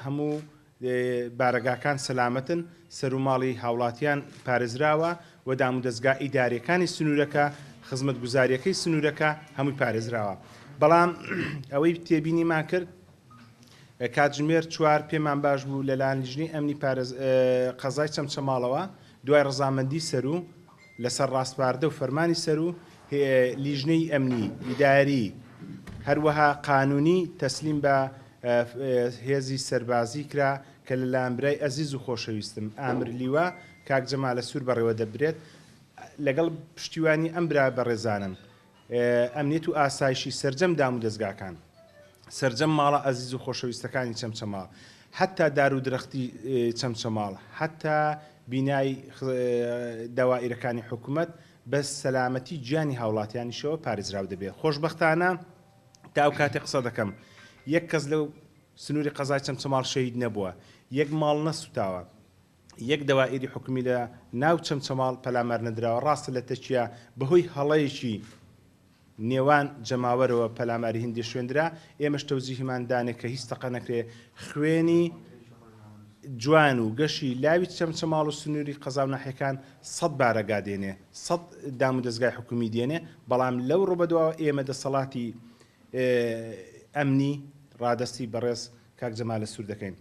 هەموو بارەگاکان سەلامەتن، سەر و ماڵی هاوڵاتیان پارێزراوە و دام و دەستگا ئیدارەکانی سنوورەکە خزمەت گوزاریەکەی سنوورەکە هەمووی پارێزراوە. بەڵام ئەوەی تێبینیمان کرد کاتژمێر 4 پێمان باش بوو لەلایەن لیژنەی ئەمنی قەزای چەمچەماڵەوە دوای ڕەزامەندی سەرو لەسەر ڕاستپاردە و فەرمانی سەرو لیژنەی ئەمنی ئیداری هەروەها قانونی تەسلیم بە هێزی سەربازی کرا کە لەلایەن برای ئەزیز و خۆشەویستم ئامر لیوە کاک جەمالە سوور بەڕێوە دەبرێت لەگەڵ پشتیوانی ئەم برا بەڕێزانم ئەمنیەت و ئاسایشی سەرجەم دام و دەستگاکان سەرجەم ماڵە ئەزیز و خۆشەویستەکانی چەمچەماڵ حتا دار و درەختی چەمچەماڵ حتا بینای داوائیرەکانی حکوومەت بە سەلامەتی گیانی هاوڵاتیانیشەوە پارێزراو دەبێت. خۆشبەختانە تا ئەو کاتێ قسە دەکەم یەک کەس لەو سنووری قەزای چەمچەماڵ شەهید نەبووە، یەک ماڵ نەسوتاوە، یەک داوائیری حکومی لە ناو چەمچەماڵ پەلامار نەدراوە. ڕاستە لە تەچیا بەهۆی هەڵەیەکی نێوان جەماوەرەوە پەلاماری هەندێک شوێندرا ئێمەش تەوزیهمان دانێت کە هیچ تەقە نەکرێ خوێنی جوان و گەشی لاوی چەمچەماڵ و سنووری قەزا و ناحیەکان 100 بارەگا دێنێ 100 دام و دەستگای حکومی دێنێ. بەڵام لەو ڕوبەدەوە ئێمە دەسەڵاتی ئەمنی ڕادستی بەڕێز کاک جەمالە سوور دەکەین.